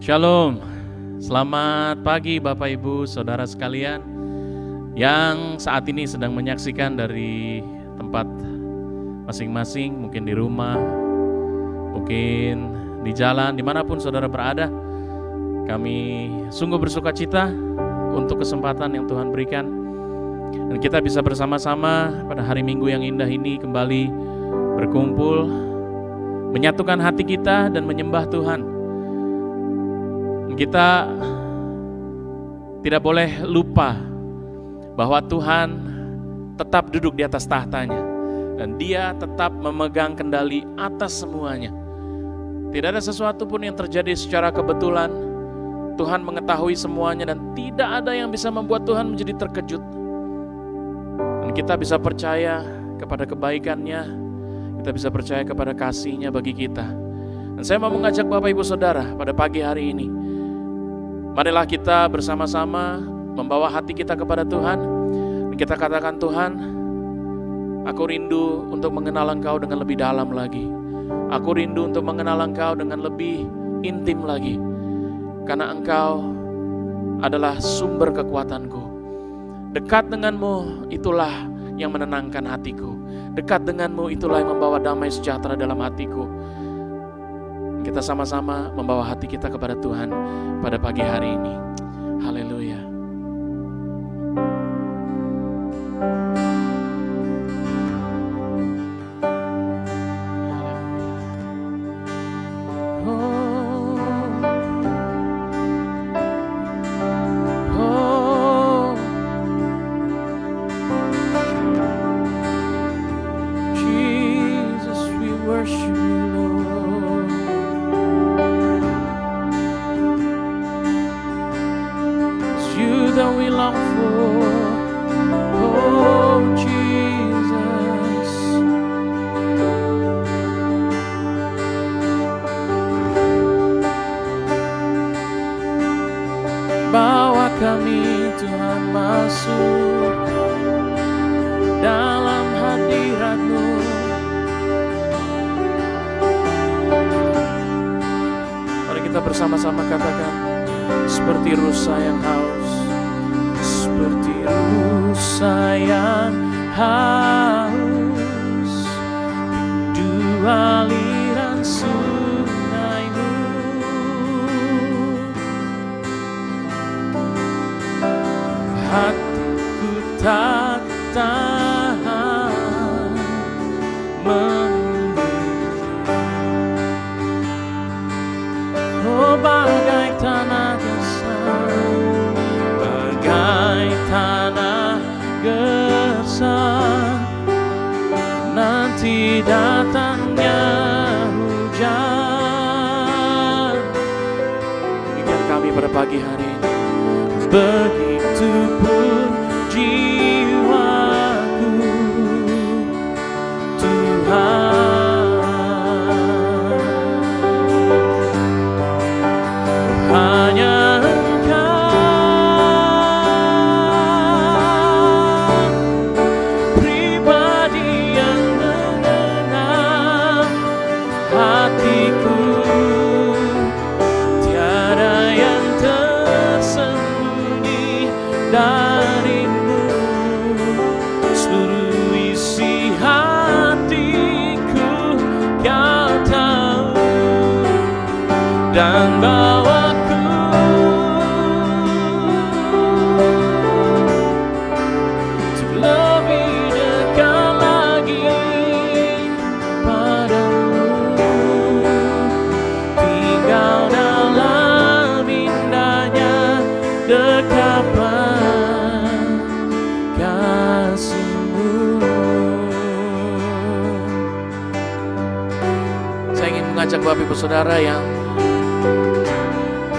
Shalom, selamat pagi Bapak Ibu Saudara sekalian yang saat ini sedang menyaksikan dari tempat masing-masing, mungkin di rumah, mungkin di jalan, dimanapun saudara berada. Kami sungguh bersuka cita untuk kesempatan yang Tuhan berikan dan kita bisa bersama-sama pada hari Minggu yang indah ini kembali berkumpul, menyatukan hati kita dan menyembah Tuhan. Kita tidak boleh lupa bahwa Tuhan tetap duduk di atas tahtanya dan Dia tetap memegang kendali atas semuanya. Tidak ada sesuatu pun yang terjadi secara kebetulan. Tuhan mengetahui semuanya dan tidak ada yang bisa membuat Tuhan menjadi terkejut. Dan kita bisa percaya kepada kebaikan-Nya, kita bisa percaya kepada kasih-Nya bagi kita. Dan saya mau mengajak Bapak Ibu Saudara pada pagi hari ini, marilah kita bersama-sama membawa hati kita kepada Tuhan. Dan kita katakan, Tuhan, aku rindu untuk mengenal Engkau dengan lebih dalam lagi. Aku rindu untuk mengenal Engkau dengan lebih intim lagi. Karena Engkau adalah sumber kekuatanku. Dekat denganmu itulah yang menenangkan hatiku. Dekat denganmu itulah yang membawa damai sejahtera dalam hatiku. Kita sama-sama membawa hati kita kepada Tuhan pada pagi hari ini. Haleluya. Bawa kami Tuhan masuk dalam hadirat-Mu. Mari kita bersama-sama katakan, seperti rusa yang haus, seperti rusa yang haus, rindu aliran sungai-Mu. Hatiku tak tahan menunggu. Oh, bagai tanah gersang, bagai tanah gersang, nanti datangnya hujan. Ingat kami pada pagi hari ini. Begitupun jiwaku, Tuhan, hanya Engkau pribadi yang mengenal hatiku. Tiada yang darimu, seluruh isi hatiku Kau tahu, dan bawaku untuk lebih dekat lagi padamu, tinggal dalam indahnya dekapan kasih-Mu. Saya ingin mengajak Bapak Ibu Saudara yang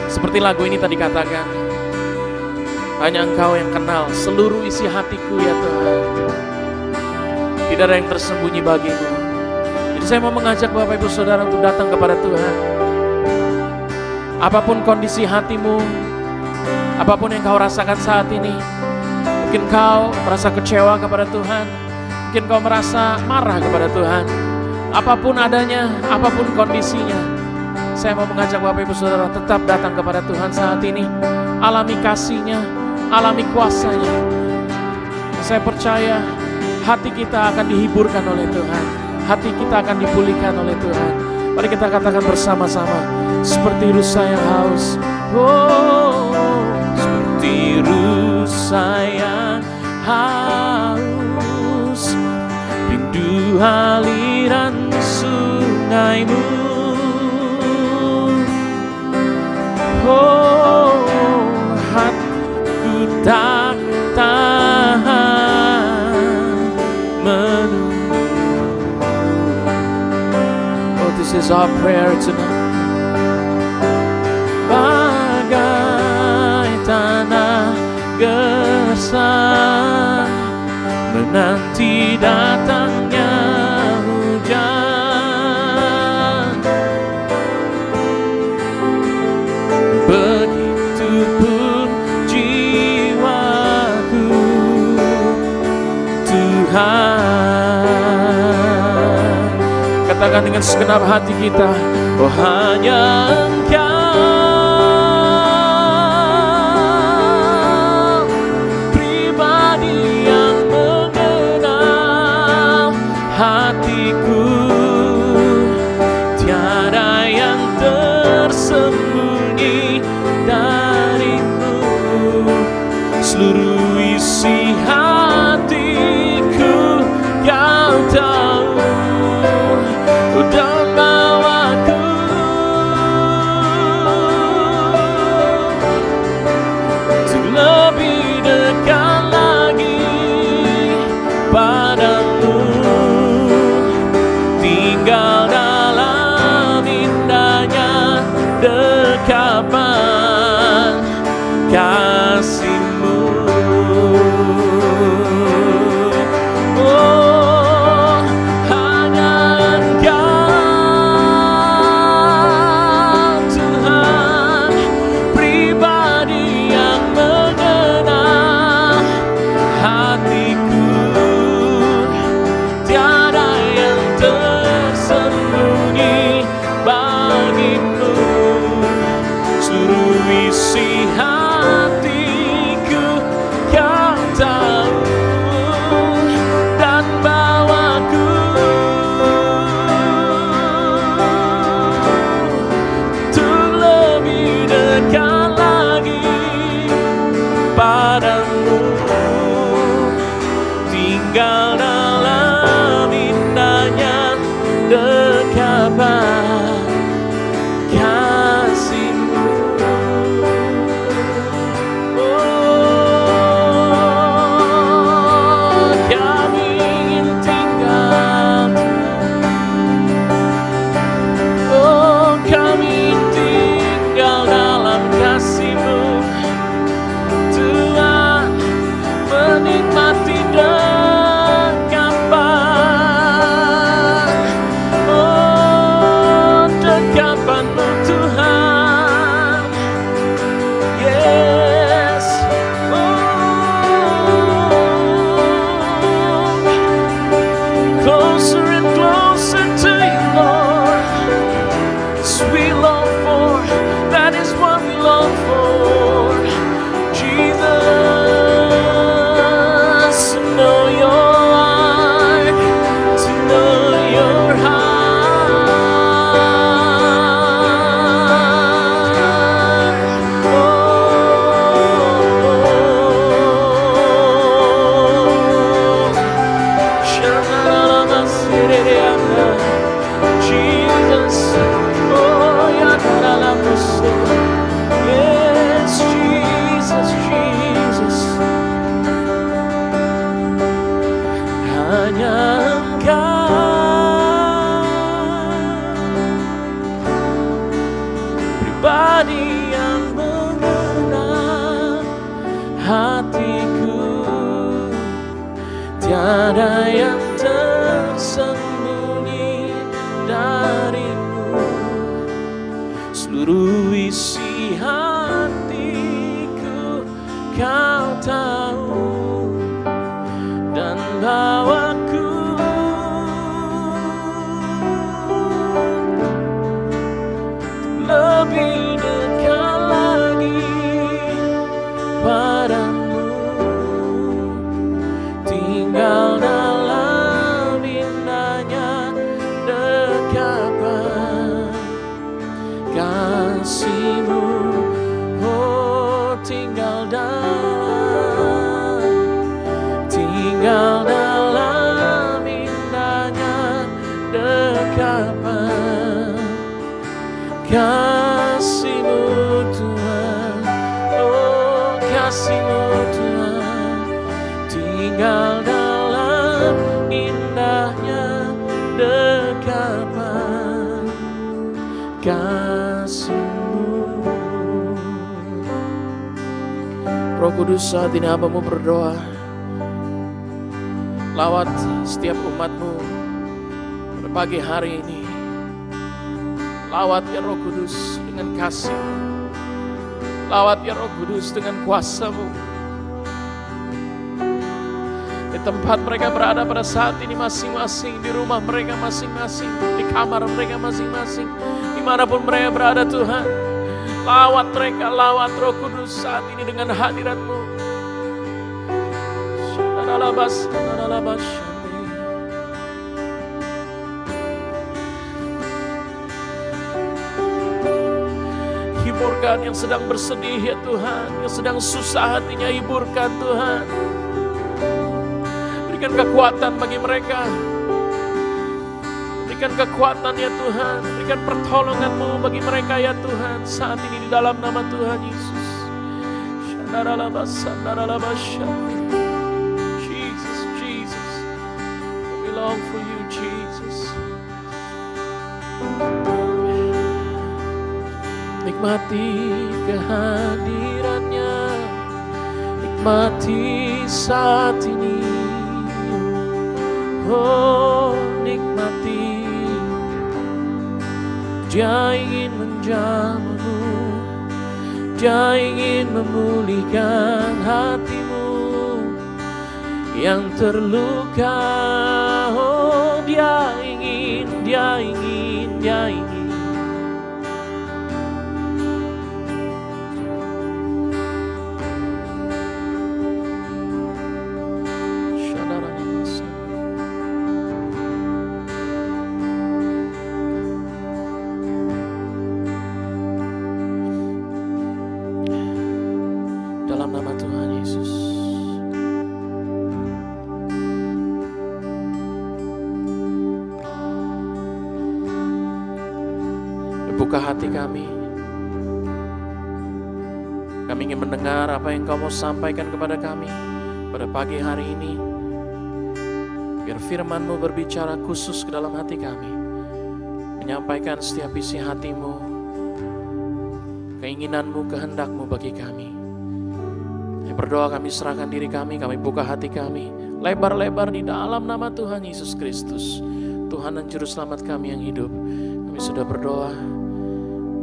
seperti lagu ini tadi katakan, hanya Engkau yang kenal seluruh isi hatiku ya Tuhan. Tidak ada yang tersembunyi bagimu. Jadi saya mau mengajak Bapak Ibu Saudara untuk datang kepada Tuhan. Apapun kondisi hatimu, apapun yang kau rasakan saat ini, mungkin kau merasa kecewa kepada Tuhan, mungkin kau merasa marah kepada Tuhan. Apapun adanya, apapun kondisinya, Saya mau mengajak Bapak Ibu Saudara tetap datang kepada Tuhan saat ini. Alami kasih-Nya, alami kuasa-Nya. Saya percaya hati kita akan dihiburkan oleh Tuhan. Hati kita akan dipulihkan oleh Tuhan. Mari kita katakan bersama-sama. Seperti rusa yang haus. Oh, seperti rusa yang haus, rindu aliran sungai-Mu. Oh, hatiku tak tahan menunggu. Oh, this is our prayer tonight. Bagai tanah gersang menanti datangnya hujan, begitupun jiwaku Tuhan. Katakan dengan segenap hati kita, oh hanya Engkau hatiku, tiada yang tersembunyi darimu. Seluruh isi hatiku Kau tahu, dan bawaku untuk lebih dekat lagi padamu. Tinggal dalam indahnya dekapan kasih-Mu. Oh, hanya Engkau Tuhan, pribadi yang mengenal hatiku, tiada yang tersembunyi bagi-Mu. Seluruh isi hatiku Kau tahu, dan bawaku untuk lebih dekat lagi padamu. Tinggal dalam indahnya dekapan kasih-Mu. Oh, kami ingin tinggal. Oh, kami tinggal dalam kasih-Mu, Tuhan, menikmati dekapan. Oh, dekapan-Mu Tuhan. Yes. Oh, closer and closer to You, Lord. Sweet long for, that is what we long for. Jesus, to know Your heart, to know Your heart. Oh, sha-la-la-la-ma-si-re-re-ana. Jesus, oh, ya-la-la-la-ma-so. Yes, Jesus, Jesus. Hanya Engkau, pribadi yang mengenal hatiku, tiada yang tersembunyi darimu. Seluruh isi hatiku Kau tahu, dan bawaku tinggal dalam indahnya dekapan kasih-Mu Tuhan, oh kasih-Mu Tuhan, tinggal dalam indahnya dekapan kasih-Mu. Roh Kudus, saat ini hamba-Mu berdoa, lawat setiap umat-Mu pada pagi hari ini. Lawat ya Roh Kudus dengan kasih, lawat ya Roh Kudus dengan kuasa-Mu. Di tempat mereka berada pada saat ini masing-masing, di rumah mereka masing-masing, di kamar mereka masing-masing, dimanapun mereka berada Tuhan. Lawat mereka, lawat Roh Kudus saat ini dengan hadirat-Mu. Hiburkan yang sedang bersedih ya Tuhan, yang sedang susah hatinya, hiburkan Tuhan. Berikan kekuatan bagi mereka, berikan kekuatan ya Tuhan, berikan pertolongan-Mu bagi mereka ya Tuhan saat ini di dalam nama Tuhan Yesus. Jesus, Jesus, we long for you Jesus. Nikmati kehadirannya, nikmati saat ini. Oh nikmati, Dia ingin menjamahmu, Dia ingin memulihkan hatimu yang terluka. Oh Dia ingin, Dia ingin, Dia ingin. Buka hati kami. Kami ingin mendengar apa yang Kau mau sampaikan kepada kami pada pagi hari ini. Biar firman-Mu berbicara khusus ke dalam hati kami, menyampaikan setiap isi hati-Mu, keinginan-Mu, kehendak-Mu bagi kami. Kami berdoa, kami serahkan diri kami buka hati kami lebar-lebar di dalam nama Tuhan Yesus Kristus, Tuhan dan Juru Selamat kami yang hidup. Kami sudah berdoa,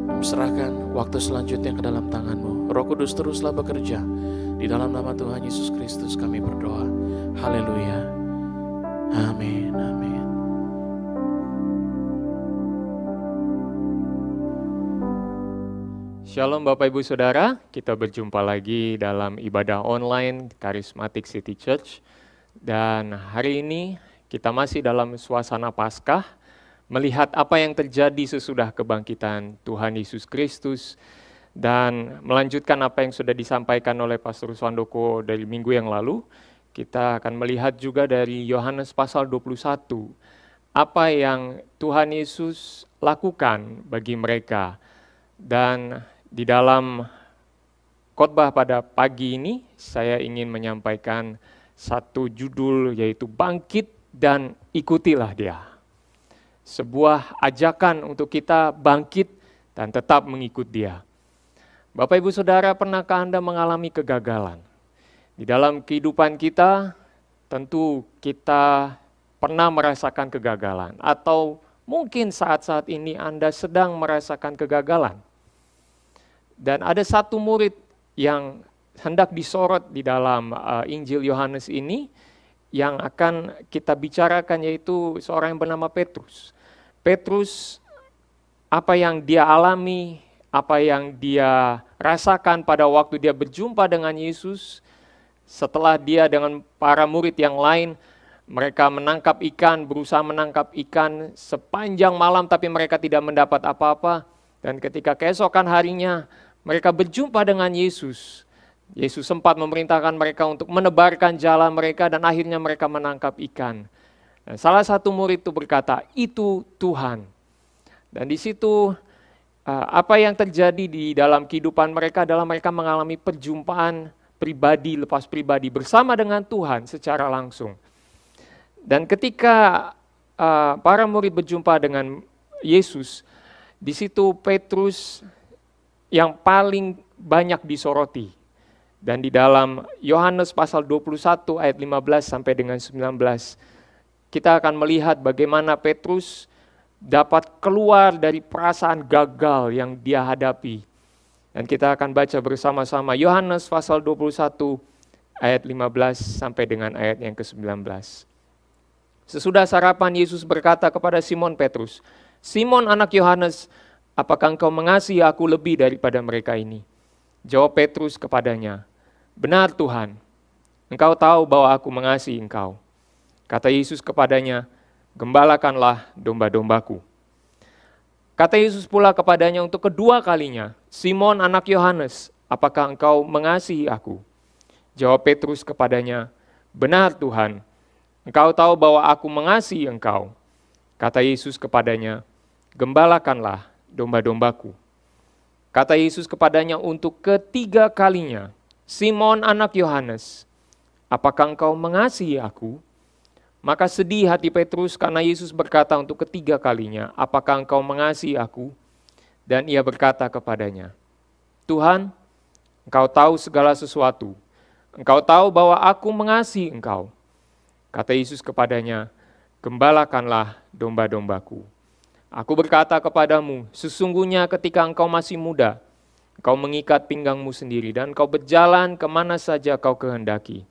kami serahkan waktu selanjutnya ke dalam tangan-Mu. Roh Kudus teruslah bekerja. Di dalam nama Tuhan Yesus Kristus kami berdoa. Haleluya. Amin. Amin. Shalom Bapak Ibu Saudara, kita berjumpa lagi dalam ibadah online Charismatic City Church. Dan hari ini kita masih dalam suasana Paskah, melihat apa yang terjadi sesudah kebangkitan Tuhan Yesus Kristus, dan melanjutkan apa yang sudah disampaikan oleh Pastor Swandoko dari minggu yang lalu. Kita akan melihat juga dari Yohanes pasal 21, apa yang Tuhan Yesus lakukan bagi mereka. Dan di dalam khotbah pada pagi ini, saya ingin menyampaikan satu judul, yaitu Bangkit dan Ikutilah Dia. Sebuah ajakan untuk kita bangkit dan tetap mengikut Dia. Bapak Ibu Saudara, pernahkah Anda mengalami kegagalan? Di dalam kehidupan kita, tentu kita pernah merasakan kegagalan. Atau mungkin saat-saat ini Anda sedang merasakan kegagalan. Dan ada satu murid yang hendak disorot di dalam Injil Yohanes ini, yang akan kita bicarakan, yaitu seorang yang bernama Petrus. Petrus, apa yang dia alami, apa yang dia rasakan pada waktu dia berjumpa dengan Yesus, setelah dia dengan para murid yang lain, mereka menangkap ikan, berusaha menangkap ikan sepanjang malam, tapi mereka tidak mendapat apa-apa. Dan ketika keesokan harinya, mereka berjumpa dengan Yesus. Yesus sempat memerintahkan mereka untuk menebarkan jala mereka dan akhirnya mereka menangkap ikan. Dan salah satu murid itu berkata, "Itu Tuhan." Dan di situ apa yang terjadi di dalam kehidupan mereka adalah mereka mengalami perjumpaan pribadi lepas pribadi bersama dengan Tuhan secara langsung. Dan ketika para murid berjumpa dengan Yesus, di situ Petrus yang paling banyak disoroti. Dan di dalam Yohanes pasal 21 ayat 15 sampai dengan 19, kita akan melihat bagaimana Petrus dapat keluar dari perasaan gagal yang dia hadapi. Dan kita akan baca bersama-sama Yohanes pasal 21 ayat 15 sampai dengan ayat yang ke-19. Sesudah sarapan, Yesus berkata kepada Simon Petrus, "Simon anak Yohanes, apakah engkau mengasihi aku lebih daripada mereka ini?" Jawab Petrus kepadanya, "Benar Tuhan, engkau tahu bahwa aku mengasihi engkau." Kata Yesus kepadanya, "Gembalakanlah domba-dombaku." Kata Yesus pula kepadanya untuk kedua kalinya, "Simon anak Yohanes, apakah engkau mengasihi aku?" Jawab Petrus kepadanya, "Benar Tuhan, engkau tahu bahwa aku mengasihi engkau." Kata Yesus kepadanya, "Gembalakanlah domba-dombaku." Kata Yesus kepadanya untuk ketiga kalinya, "Simon anak Yohanes, apakah engkau mengasihi aku?" Maka sedih hati Petrus karena Yesus berkata untuk ketiga kalinya, "Apakah engkau mengasihi aku?" Dan ia berkata kepadanya, "Tuhan, engkau tahu segala sesuatu. Engkau tahu bahwa aku mengasihi engkau." Kata Yesus kepadanya, "Gembalakanlah domba-dombaku. Aku berkata kepadamu, sesungguhnya ketika engkau masih muda, engkau mengikat pinggangmu sendiri dan engkau berjalan kemana saja kau kehendaki.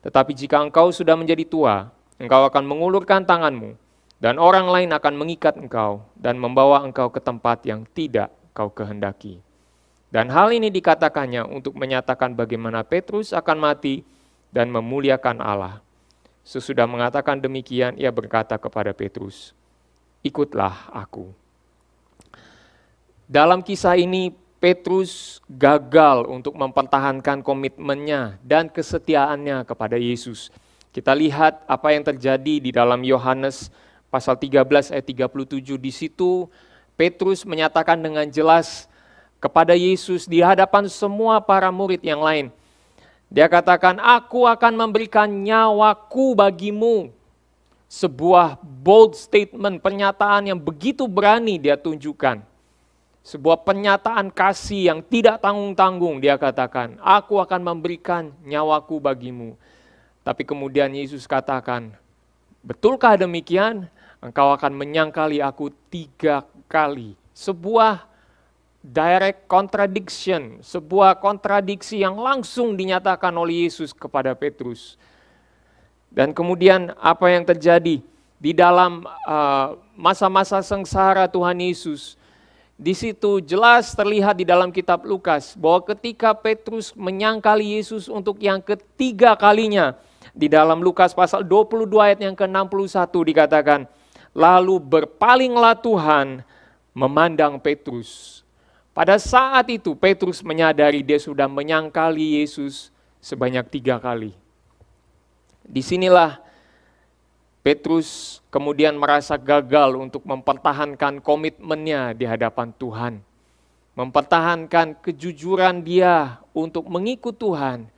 Tetapi jika engkau sudah menjadi tua, engkau akan mengulurkan tanganmu dan orang lain akan mengikat engkau dan membawa engkau ke tempat yang tidak kau kehendaki." Dan hal ini dikatakannya untuk menyatakan bagaimana Petrus akan mati dan memuliakan Allah. Sesudah mengatakan demikian, ia berkata kepada Petrus, "Ikutlah aku." Dalam kisah ini, Petrus gagal untuk mempertahankan komitmennya dan kesetiaannya kepada Yesus. Kita lihat apa yang terjadi di dalam Yohanes pasal 13 ayat 37. Di situ Petrus menyatakan dengan jelas kepada Yesus di hadapan semua para murid yang lain. Dia katakan, "Aku akan memberikan nyawaku bagimu." Sebuah bold statement, pernyataan yang begitu berani dia tunjukkan. Sebuah pernyataan kasih yang tidak tanggung-tanggung, dia katakan, "Aku akan memberikan nyawaku bagimu." Tapi kemudian Yesus katakan, "Betulkah demikian? Engkau akan menyangkali aku 3 kali. Sebuah direct contradiction, sebuah kontradiksi yang langsung dinyatakan oleh Yesus kepada Petrus. Dan kemudian apa yang terjadi di dalam masa-masa sengsara Tuhan Yesus, di situ jelas terlihat di dalam kitab Lukas bahwa ketika Petrus menyangkali Yesus untuk yang ketiga kalinya, di dalam Lukas pasal 22 ayat yang ke-61 dikatakan, "Lalu berpalinglah Tuhan memandang Petrus." Pada saat itu Petrus menyadari dia sudah menyangkali Yesus sebanyak 3 kali. Disinilah Petrus kemudian merasa gagal untuk mempertahankan komitmennya di hadapan Tuhan. Mempertahankan kejujuran dia untuk mengikut Tuhan.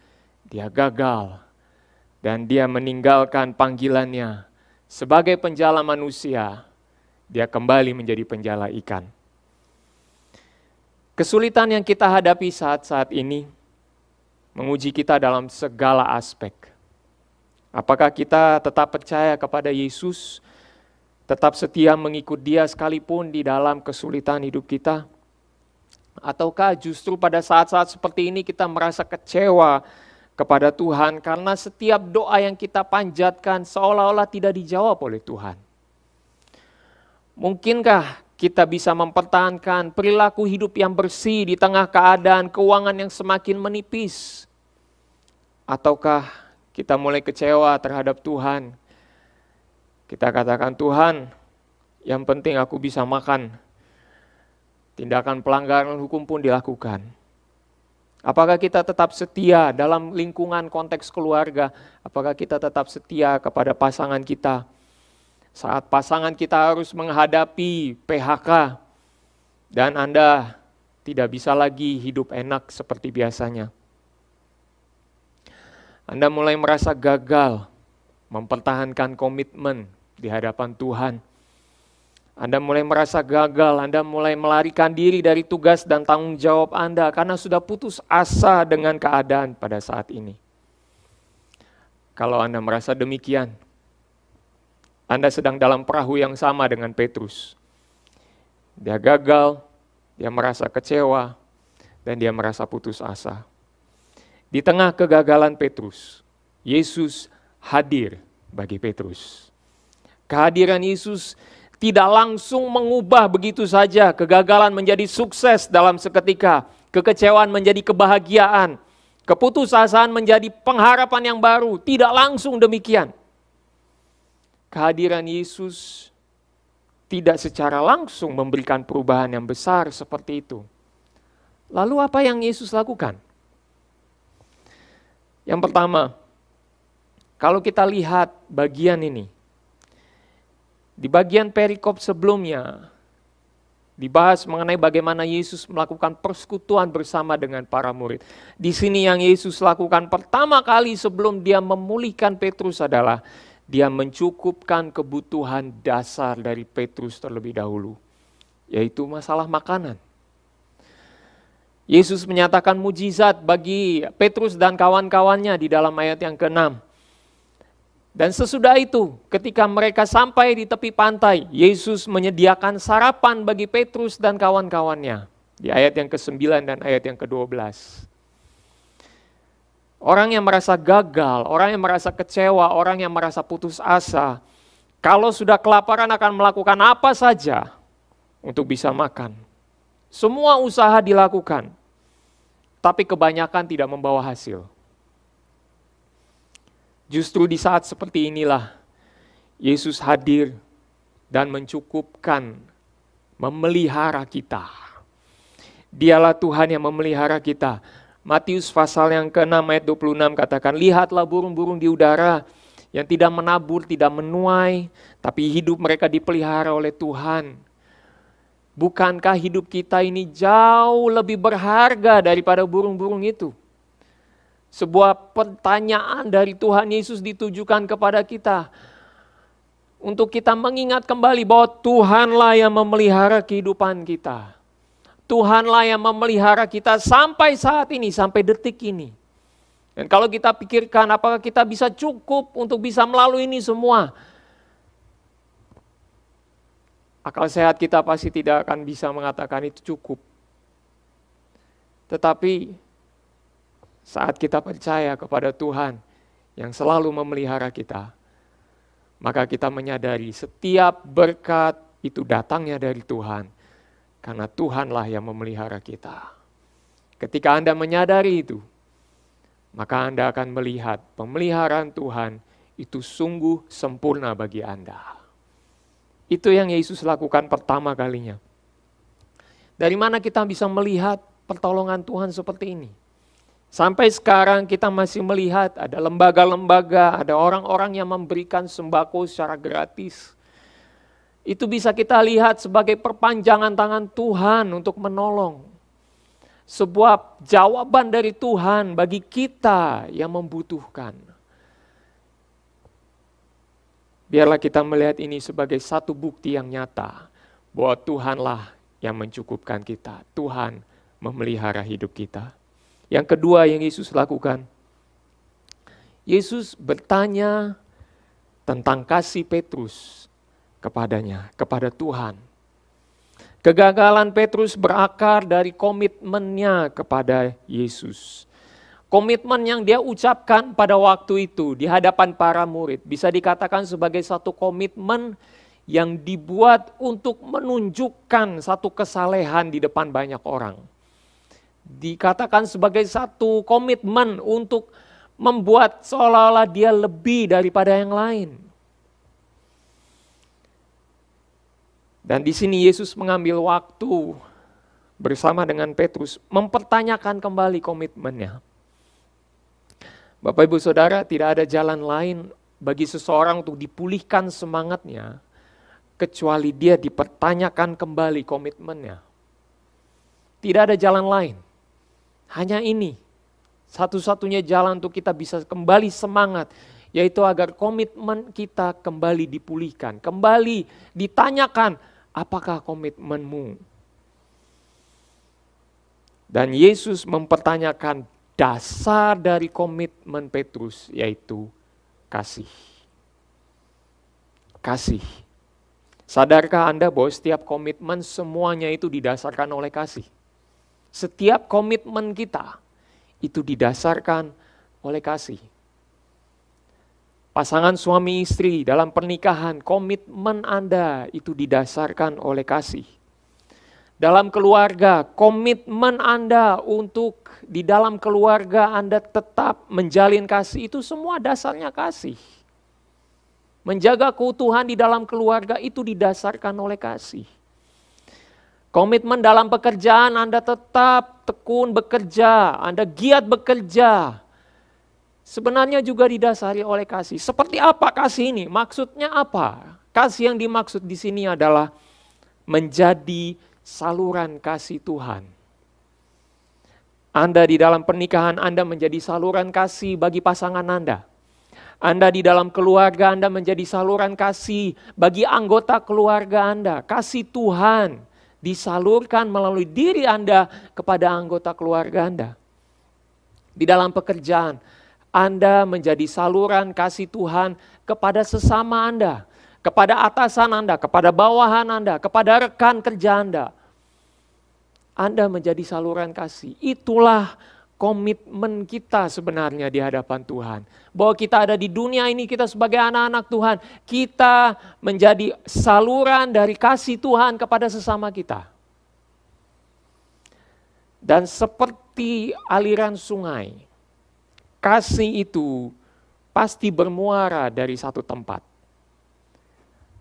Dia gagal. Dan dia meninggalkan panggilannya sebagai penjala manusia. Dia kembali menjadi penjala ikan. Kesulitan yang kita hadapi saat-saat ini menguji kita dalam segala aspek. Apakah kita tetap percaya kepada Yesus, tetap setia mengikut Dia sekalipun di dalam kesulitan hidup kita? Ataukah justru pada saat-saat seperti ini kita merasa kecewa kepada Tuhan karena setiap doa yang kita panjatkan seolah-olah tidak dijawab oleh Tuhan? Mungkinkah kita bisa mempertahankan perilaku hidup yang bersih di tengah keadaan keuangan yang semakin menipis? Ataukah kita mulai kecewa terhadap Tuhan? Kita katakan, "Tuhan, yang penting aku bisa makan." Tindakan pelanggaran hukum pun dilakukan. Apakah kita tetap setia dalam lingkungan konteks keluarga? Apakah kita tetap setia kepada pasangan kita? Saat pasangan kita harus menghadapi PHK dan Anda tidak bisa lagi hidup enak seperti biasanya. Anda mulai merasa gagal mempertahankan komitmen di hadapan Tuhan. Anda mulai merasa gagal, Anda mulai melarikan diri dari tugas dan tanggung jawab Anda karena sudah putus asa dengan keadaan pada saat ini. Kalau Anda merasa demikian, Anda sedang dalam perahu yang sama dengan Petrus. Dia gagal, dia merasa kecewa, dan dia merasa putus asa. Di tengah kegagalan Petrus, Yesus hadir bagi Petrus. Kehadiran Yesus tidak langsung mengubah begitu saja kegagalan menjadi sukses dalam seketika, kekecewaan menjadi kebahagiaan, keputusasaan menjadi pengharapan yang baru. Tidak langsung demikian. Kehadiran Yesus tidak secara langsung memberikan perubahan yang besar seperti itu. Lalu apa yang Yesus lakukan? Yang pertama, kalau kita lihat bagian ini, di bagian perikop sebelumnya, dibahas mengenai bagaimana Yesus melakukan persekutuan bersama dengan para murid. Di sini yang Yesus lakukan pertama kali sebelum dia memulihkan Petrus adalah dia mencukupkan kebutuhan dasar dari Petrus terlebih dahulu, yaitu masalah makanan. Yesus menyatakan mujizat bagi Petrus dan kawan-kawannya di dalam ayat yang ke-6. Dan sesudah itu, ketika mereka sampai di tepi pantai, Yesus menyediakan sarapan bagi Petrus dan kawan-kawannya. Di ayat yang ke-9 dan ayat yang ke-12. Orang yang merasa gagal, orang yang merasa kecewa, orang yang merasa putus asa, kalau sudah kelaparan akan melakukan apa saja untuk bisa makan. Semua usaha dilakukan, tapi kebanyakan tidak membawa hasil. Justru di saat seperti inilah Yesus hadir dan mencukupkan, memelihara kita. Dialah Tuhan yang memelihara kita. Matius pasal yang ke-6 ayat 26 katakan, lihatlah burung-burung di udara yang tidak menabur, tidak menuai, tapi hidup mereka dipelihara oleh Tuhan. Bukankah hidup kita ini jauh lebih berharga daripada burung-burung itu? Sebuah pertanyaan dari Tuhan Yesus ditujukan kepada kita. Untuk kita mengingat kembali bahwa Tuhanlah yang memelihara kehidupan kita. Tuhanlah yang memelihara kita sampai saat ini, sampai detik ini. Dan kalau kita pikirkan apakah kita bisa cukup untuk bisa melalui ini semua, akal sehat kita pasti tidak akan bisa mengatakan itu cukup. Tetapi saat kita percaya kepada Tuhan yang selalu memelihara kita, maka kita menyadari setiap berkat itu datangnya dari Tuhan, karena Tuhanlah yang memelihara kita. Ketika Anda menyadari itu, maka Anda akan melihat pemeliharaan Tuhan itu sungguh sempurna bagi Anda. Itu yang Yesus lakukan pertama kalinya. Dari mana kita bisa melihat pertolongan Tuhan seperti ini? Sampai sekarang kita masih melihat ada lembaga-lembaga, ada orang-orang yang memberikan sembako secara gratis. Itu bisa kita lihat sebagai perpanjangan tangan Tuhan untuk menolong. Sebuah jawaban dari Tuhan bagi kita yang membutuhkan. Biarlah kita melihat ini sebagai satu bukti yang nyata bahwa Tuhanlah yang mencukupkan kita. Tuhan memelihara hidup kita. Yang kedua yang Yesus lakukan, Yesus bertanya tentang kasih Petrus kepadanya, kepada Tuhan. Kegagalan Petrus berakar dari komitmennya kepada Yesus. Komitmen yang dia ucapkan pada waktu itu di hadapan para murid bisa dikatakan sebagai satu komitmen yang dibuat untuk menunjukkan satu kesalehan di depan banyak orang. Dikatakan sebagai satu komitmen untuk membuat seolah-olah dia lebih daripada yang lain. Dan di sini Yesus mengambil waktu bersama dengan Petrus mempertanyakan kembali komitmennya. Bapak Ibu Saudara, tidak ada jalan lain bagi seseorang untuk dipulihkan semangatnya kecuali dia dipertanyakan kembali komitmennya. Tidak ada jalan lain. Hanya ini, satu-satunya jalan untuk kita bisa kembali semangat, yaitu agar komitmen kita kembali dipulihkan, kembali ditanyakan, apakah komitmenmu? Dan Yesus mempertanyakan dasar dari komitmen Petrus, yaitu kasih. Kasih. Sadarkah Anda bahwa setiap komitmen semuanya itu didasarkan oleh kasih? Setiap komitmen kita itu didasarkan oleh kasih. Pasangan suami istri dalam pernikahan, komitmen Anda itu didasarkan oleh kasih. Dalam keluarga, komitmen Anda untuk di dalam keluarga Anda tetap menjalin kasih, itu semua dasarnya kasih. Menjaga keutuhan di dalam keluarga itu didasarkan oleh kasih. Komitmen dalam pekerjaan Anda tetap tekun bekerja, Anda giat bekerja. Sebenarnya juga didasari oleh kasih. Seperti apa kasih ini? Maksudnya apa? Kasih yang dimaksud di sini adalah menjadi saluran kasih Tuhan. Anda di dalam pernikahan Anda menjadi saluran kasih bagi pasangan Anda. Anda di dalam keluarga Anda menjadi saluran kasih bagi anggota keluarga Anda. Kasih Tuhan disalurkan melalui diri Anda kepada anggota keluarga Anda. Di dalam pekerjaan, Anda menjadi saluran kasih Tuhan kepada sesama Anda, kepada atasan Anda, kepada bawahan Anda, kepada rekan kerja Anda. Anda menjadi saluran kasih. Itulah komitmen kita sebenarnya di hadapan Tuhan. Bahwa kita ada di dunia ini, kita sebagai anak-anak Tuhan, kita menjadi saluran dari kasih Tuhan kepada sesama kita. Dan seperti aliran sungai, kasih itu pasti bermuara dari satu tempat.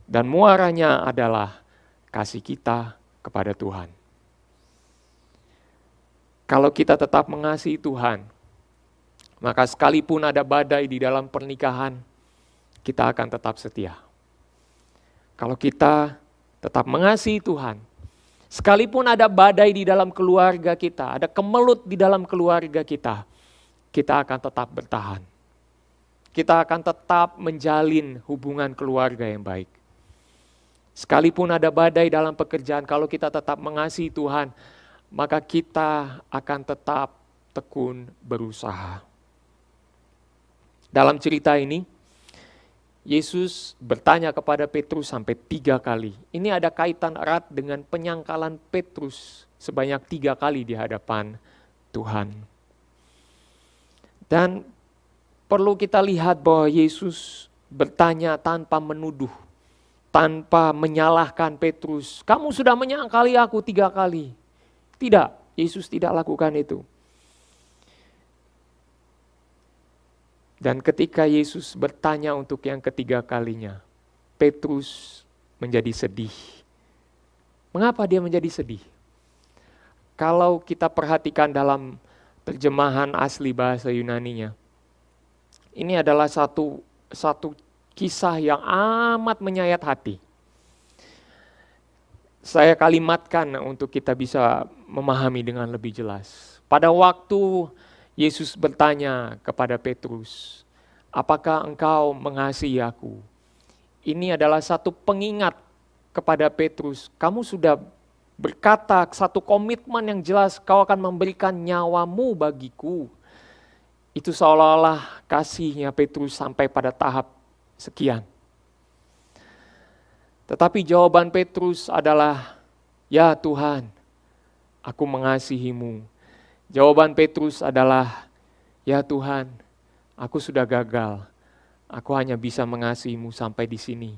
Dan muaranya adalah kasih kita kepada Tuhan. Kalau kita tetap mengasihi Tuhan, maka sekalipun ada badai di dalam pernikahan, kita akan tetap setia. Kalau kita tetap mengasihi Tuhan, sekalipun ada badai di dalam keluarga kita, ada kemelut di dalam keluarga kita akan tetap bertahan. Kita akan tetap menjalin hubungan keluarga yang baik. Sekalipun ada badai dalam pekerjaan, kalau kita tetap mengasihi Tuhan, maka kita akan tetap tekun berusaha. Dalam cerita ini, Yesus bertanya kepada Petrus sampai 3 kali. Ini ada kaitan erat dengan penyangkalan Petrus sebanyak 3 kali di hadapan Tuhan. Dan perlu kita lihat bahwa Yesus bertanya tanpa menuduh, tanpa menyalahkan Petrus. Kamu sudah menyangkali aku 3 kali. Tidak, Yesus tidak lakukan itu. Dan ketika Yesus bertanya untuk yang ketiga kalinya, Petrus menjadi sedih. Mengapa dia menjadi sedih? Kalau kita perhatikan dalam terjemahan asli bahasa Yunaninya, ini adalah satu kisah yang amat menyayat hati. Saya kalimatkan untuk kita bisa memahami dengan lebih jelas. Pada waktu Yesus bertanya kepada Petrus, apakah engkau mengasihi aku? Ini adalah satu pengingat kepada Petrus. Kamu sudah berkata satu komitmen yang jelas, kau akan memberikan nyawamu bagiku. Itu seolah-olah kasihnya Petrus sampai pada tahap sekian. Tetapi jawaban Petrus adalah, ya Tuhan, aku mengasihimu. Jawaban Petrus adalah, ya Tuhan, aku sudah gagal. Aku hanya bisa mengasihimu sampai di sini.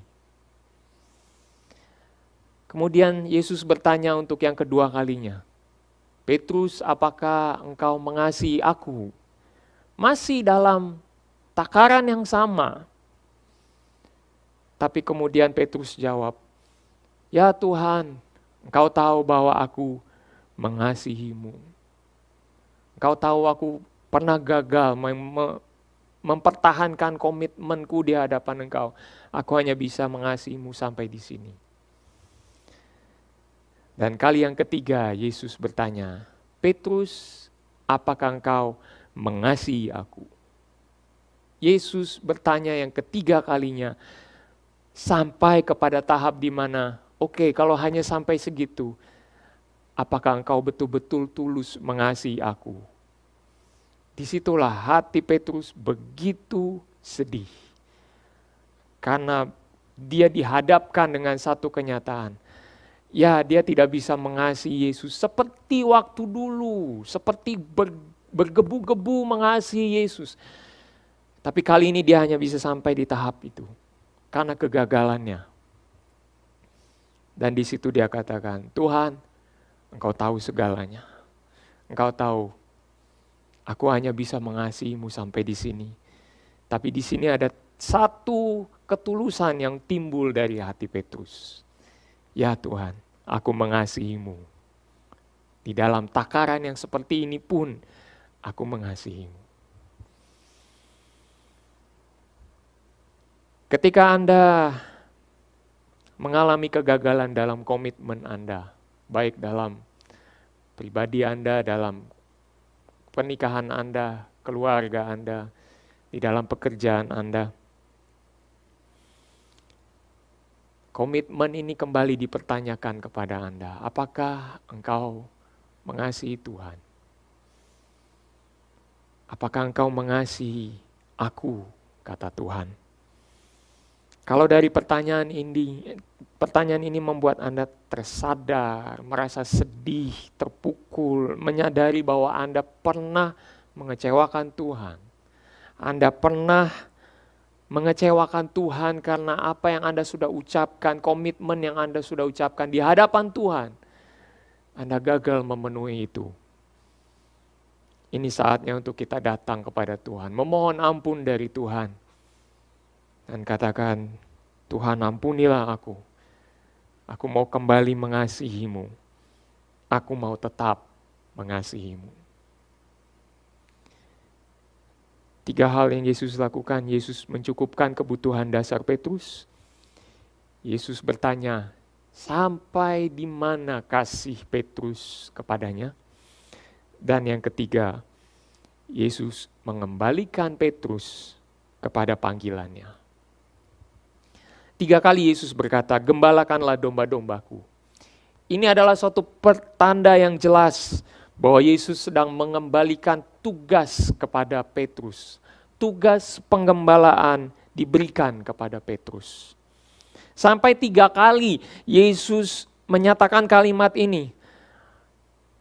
Kemudian Yesus bertanya untuk yang kedua kalinya, Petrus, apakah engkau mengasihi aku? Masih dalam takaran yang sama. Tapi kemudian Petrus jawab, ya Tuhan, engkau tahu bahwa aku mengasihimu. Engkau tahu aku pernah gagal mempertahankan komitmenku di hadapan Engkau. Aku hanya bisa mengasihimu sampai di sini. Dan kali yang ketiga Yesus bertanya, Petrus, apakah engkau mengasihi aku? Yesus bertanya yang ketiga kalinya, sampai kepada tahap di mana, oke, kalau hanya sampai segitu, apakah engkau betul-betul tulus mengasihi aku? Disitulah hati Petrus begitu sedih. Karena dia dihadapkan dengan satu kenyataan. Ya, dia tidak bisa mengasihi Yesus seperti waktu dulu. Seperti bergebu-gebu mengasihi Yesus. Tapi kali ini dia hanya bisa sampai di tahap itu. Karena kegagalannya. Dan di situ dia katakan, Tuhan, Engkau tahu segalanya. Engkau tahu, aku hanya bisa mengasihimu sampai di sini. Tapi di sini ada satu ketulusan yang timbul dari hati Petrus. Ya Tuhan, aku mengasihimu. Di dalam takaran yang seperti ini pun, aku mengasihimu. Ketika Anda mengalami kegagalan dalam komitmen Anda, baik dalam pribadi Anda, dalam pernikahan Anda, keluarga Anda, di dalam pekerjaan Anda. Komitmen ini kembali dipertanyakan kepada Anda. Apakah engkau mengasihi Tuhan? Apakah engkau mengasihi aku, kata Tuhan. Kalau dari pertanyaan ini membuat Anda tersadar, merasa sedih, terpukul, menyadari bahwa Anda pernah mengecewakan Tuhan. Anda pernah mengecewakan Tuhan karena apa yang Anda sudah ucapkan, komitmen yang Anda sudah ucapkan di hadapan Tuhan. Anda gagal memenuhi itu. Ini saatnya untuk kita datang kepada Tuhan, memohon ampun dari Tuhan. Dan katakan, Tuhan ampunilah aku. Aku mau kembali mengasihimu. Aku mau tetap mengasihimu. 3 hal yang Yesus lakukan. Yesus mencukupkan kebutuhan dasar Petrus. Yesus bertanya, sampai di mana kasih Petrus kepadanya? Dan yang ketiga, Yesus mengembalikan Petrus kepada panggilannya. 3 kali Yesus berkata, gembalakanlah domba-dombaku. Ini adalah suatu pertanda yang jelas bahwa Yesus sedang mengembalikan tugas kepada Petrus. Tugas penggembalaan diberikan kepada Petrus. Sampai 3 kali Yesus menyatakan kalimat ini.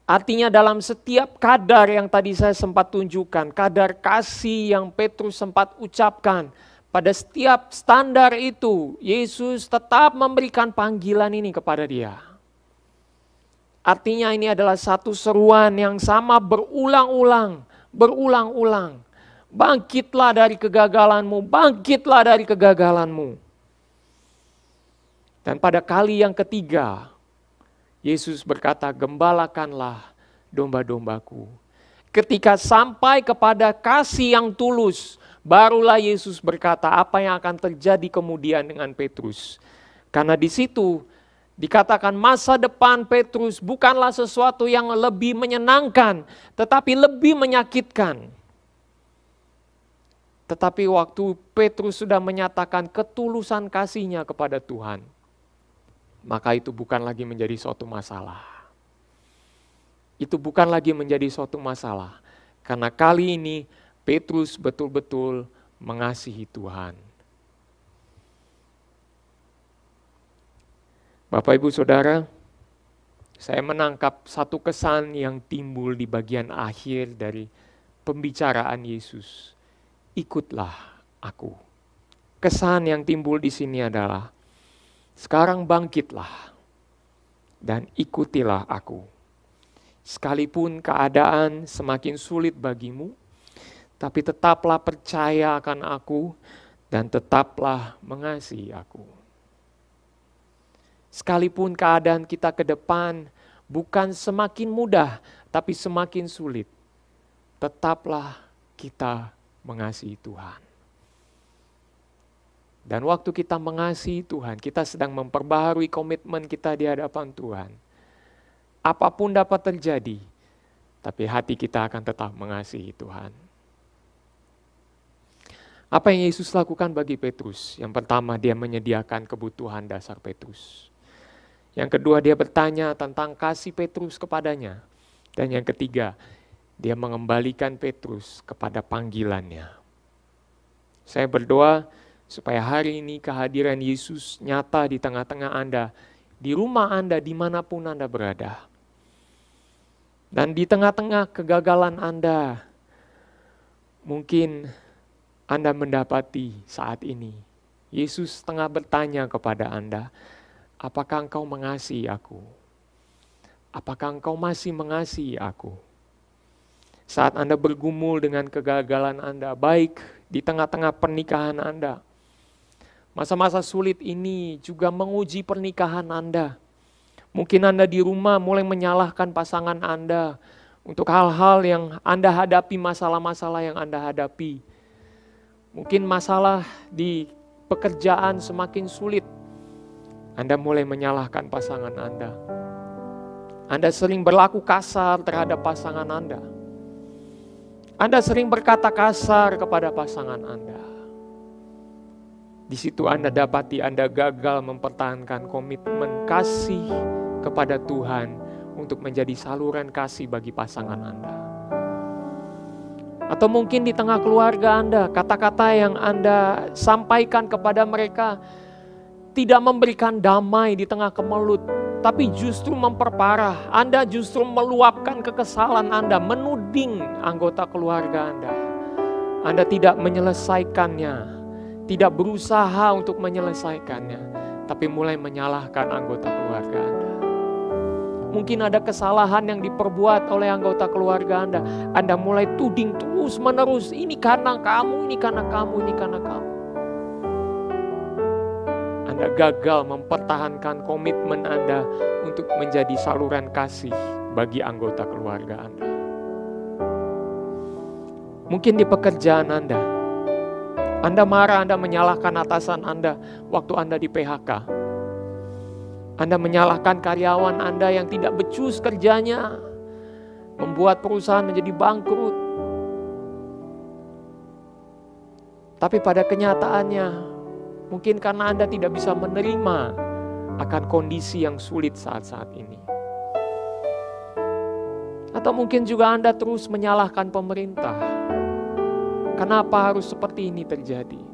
Artinya dalam setiap kadar yang tadi saya sempat tunjukkan, kadar kasih yang Petrus sempat ucapkan, pada setiap standar itu, Yesus tetap memberikan panggilan ini kepada dia. Artinya ini adalah satu seruan yang sama berulang-ulang. Bangkitlah dari kegagalanmu, bangkitlah dari kegagalanmu. Dan pada kali yang ketiga, Yesus berkata, gembalakanlah domba-dombaku. Ketika sampai kepada kasih yang tulus, barulah Yesus berkata apa yang akan terjadi kemudian dengan Petrus. Karena di situ dikatakan masa depan Petrus bukanlah sesuatu yang lebih menyenangkan, tetapi lebih menyakitkan. Tetapi waktu Petrus sudah menyatakan ketulusan kasihnya kepada Tuhan, maka itu bukan lagi menjadi suatu masalah. Itu bukan lagi menjadi suatu masalah. Karena kali ini Petrus betul-betul mengasihi Tuhan. Bapak Ibu Saudara, saya menangkap satu kesan yang timbul di bagian akhir dari pembicaraan Yesus. Ikutlah aku. Kesan yang timbul di sini adalah, sekarang bangkitlah dan ikutilah aku. Sekalipun keadaan semakin sulit bagimu, tapi tetaplah percaya akan aku dan tetaplah mengasihi aku. Sekalipun keadaan kita ke depan bukan semakin mudah, tapi semakin sulit, tetaplah kita mengasihi Tuhan. Dan waktu kita mengasihi Tuhan, kita sedang memperbaharui komitmen kita di hadapan Tuhan. Apapun dapat terjadi, tapi hati kita akan tetap mengasihi Tuhan. Apa yang Yesus lakukan bagi Petrus? Yang pertama, dia menyediakan kebutuhan dasar Petrus. Yang kedua, dia bertanya tentang kasih Petrus kepadanya. Dan yang ketiga, dia mengembalikan Petrus kepada panggilannya. Saya berdoa supaya hari ini kehadiran Yesus nyata di tengah-tengah Anda, di rumah Anda, dimanapun Anda berada. Dan di tengah-tengah kegagalan Anda, mungkin Anda mendapati saat ini, Yesus tengah bertanya kepada Anda, apakah engkau mengasihi aku? Apakah engkau masih mengasihi aku? Saat Anda bergumul dengan kegagalan Anda, baik di tengah-tengah pernikahan Anda, masa-masa sulit ini juga menguji pernikahan Anda. Mungkin Anda di rumah mulai menyalahkan pasangan Anda untuk hal-hal yang Anda hadapi, masalah-masalah yang Anda hadapi. Mungkin masalah di pekerjaan semakin sulit. Anda mulai menyalahkan pasangan Anda. Anda sering berlaku kasar terhadap pasangan Anda. Anda sering berkata kasar kepada pasangan Anda. Di situ Anda dapati Anda gagal mempertahankan komitmen kasih kepada Tuhan untuk menjadi saluran kasih bagi pasangan Anda. Atau mungkin di tengah keluarga Anda, kata-kata yang Anda sampaikan kepada mereka tidak memberikan damai di tengah kemelut, tapi justru memperparah. Anda justru meluapkan kekesalan Anda, menuding anggota keluarga Anda. Anda tidak menyelesaikannya, tidak berusaha untuk menyelesaikannya, tapi mulai menyalahkan anggota keluarga Anda. Mungkin ada kesalahan yang diperbuat oleh anggota keluarga Anda. Anda mulai tuding terus menerus, ini karena kamu, ini karena kamu, ini karena kamu. Anda gagal mempertahankan komitmen Anda untuk menjadi saluran kasih bagi anggota keluarga Anda. Mungkin di pekerjaan Anda marah, Anda menyalahkan atasan Anda waktu Anda di PHK. Anda menyalahkan karyawan Anda yang tidak becus kerjanya, membuat perusahaan menjadi bangkrut. Tapi pada kenyataannya, mungkin karena Anda tidak bisa menerima akan kondisi yang sulit saat-saat ini. Atau mungkin juga Anda terus menyalahkan pemerintah. Kenapa harus seperti ini terjadi?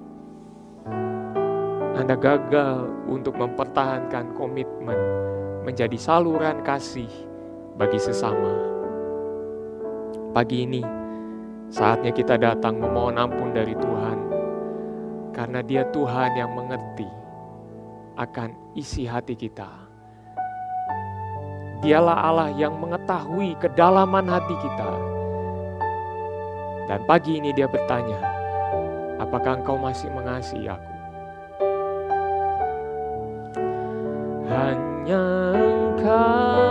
Anda gagal untuk mempertahankan komitmen menjadi saluran kasih bagi sesama. Pagi ini, saatnya kita datang memohon ampun dari Tuhan. Karena Dia Tuhan yang mengerti akan isi hati kita. Dialah Allah yang mengetahui kedalaman hati kita. Dan pagi ini Dia bertanya, apakah engkau masih mengasihi aku? Hanya Engkau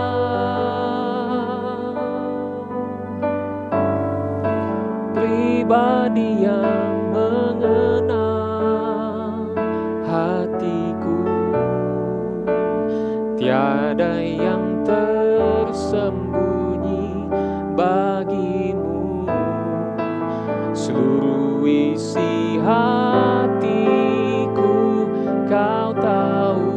pribadi yang mengenal hatiku, tiada yang tersembunyi bagimu. Seluruh isi hatiku Kau tahu,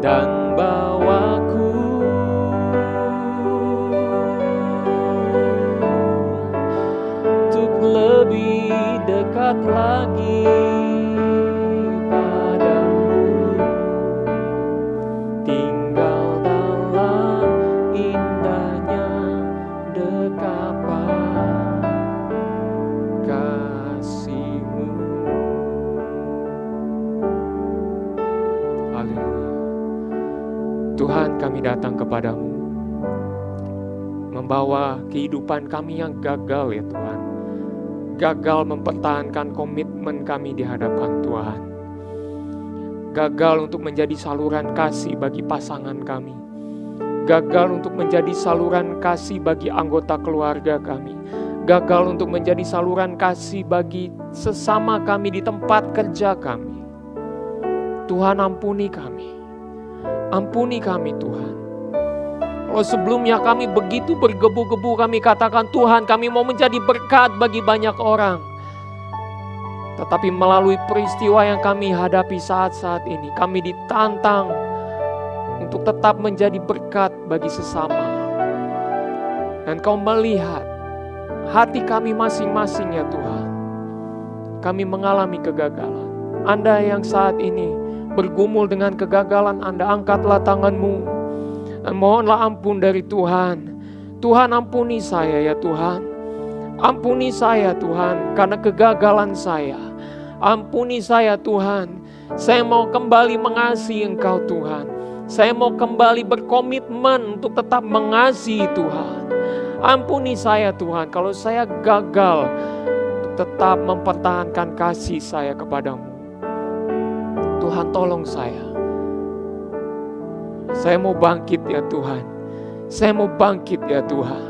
dan bawaku untuk lebih dekat lagi padamu, tinggal dalam indahnya dekapan kasih-Mu. Haleluya. Tuhan, kami datang kepadamu, membawa kehidupan kami yang gagal ya Tuhan. Gagal mempertahankan komitmen kami di hadapan Tuhan. Gagal untuk menjadi saluran kasih bagi pasangan kami. gagal untuk menjadi saluran kasih bagi anggota keluarga kami, gagal untuk menjadi saluran kasih bagi sesama kami di tempat kerja kami. Tuhan, ampuni kami. Ampuni kami Tuhan. Kalau sebelumnya kami begitu bergebu-gebu, kami katakan, Tuhan, kami mau menjadi berkat bagi banyak orang. Tetapi melalui peristiwa yang kami hadapi saat-saat ini, kami ditantang untuk tetap menjadi berkat bagi sesama. Dan Kau melihat hati kami masing-masing ya Tuhan. Kami mengalami kegagalan. Anda yang saat ini bergumul dengan kegagalan Anda, angkatlah tangan-Mu dan mohonlah ampun dari Tuhan. Tuhan, ampuni saya ya Tuhan. Ampuni saya Tuhan karena kegagalan saya. Ampuni saya Tuhan. Saya mau kembali mengasihi Engkau Tuhan. Saya mau kembali berkomitmen untuk tetap mengasihi Tuhan. Ampuni saya Tuhan kalau saya gagal untuk tetap mempertahankan kasih saya kepadamu. Tuhan, tolong saya. Saya mau bangkit ya Tuhan. Saya mau bangkit ya Tuhan.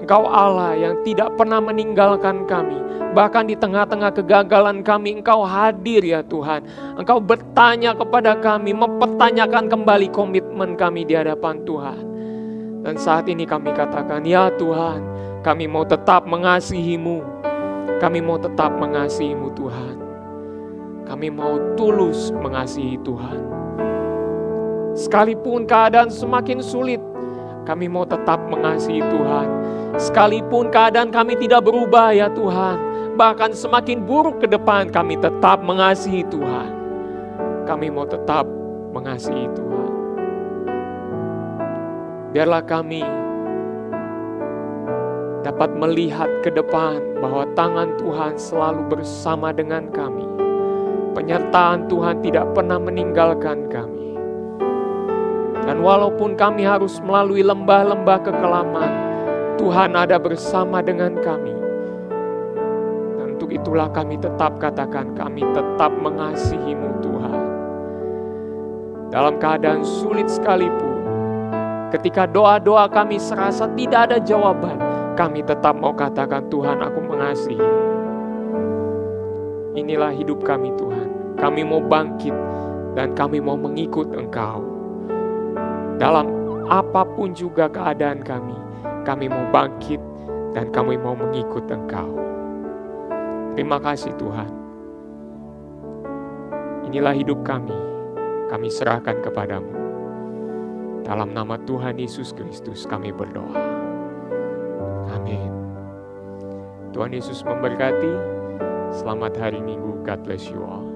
Engkau Allah yang tidak pernah meninggalkan kami. Bahkan di tengah-tengah kegagalan kami, Engkau hadir ya Tuhan. Engkau bertanya kepada kami, mempertanyakan kembali komitmen kami di hadapan Tuhan. Dan saat ini kami katakan, ya Tuhan, kami mau tetap mengasihi-Mu. Kami mau tetap mengasihi-Mu Tuhan. Kami mau tulus mengasihi Tuhan. Sekalipun keadaan semakin sulit, kami mau tetap mengasihi Tuhan. Sekalipun keadaan kami tidak berubah ya Tuhan, bahkan semakin buruk ke depan, kami tetap mengasihi Tuhan. Kami mau tetap mengasihi Tuhan. Biarlah kami dapat melihat ke depan bahwa tangan Tuhan selalu bersama dengan kami. Penyertaan Tuhan tidak pernah meninggalkan kami. Dan walaupun kami harus melalui lembah-lembah kekelaman, Tuhan ada bersama dengan kami. Dan untuk itulah kami tetap katakan, kami tetap mengasihi-Mu Tuhan. Dalam keadaan sulit sekalipun, ketika doa-doa kami serasa tidak ada jawaban, kami tetap mau katakan, Tuhan, aku mengasihi. Inilah hidup kami Tuhan. Kami mau bangkit dan kami mau mengikut Engkau. Dalam apapun juga keadaan kami mau bangkit dan kami mau mengikut Engkau. Terima kasih Tuhan. Inilah hidup kami serahkan kepadamu. Dalam nama Tuhan Yesus Kristus kami berdoa. Amin. Tuhan Yesus memberkati. Selamat hari Minggu. God bless you all.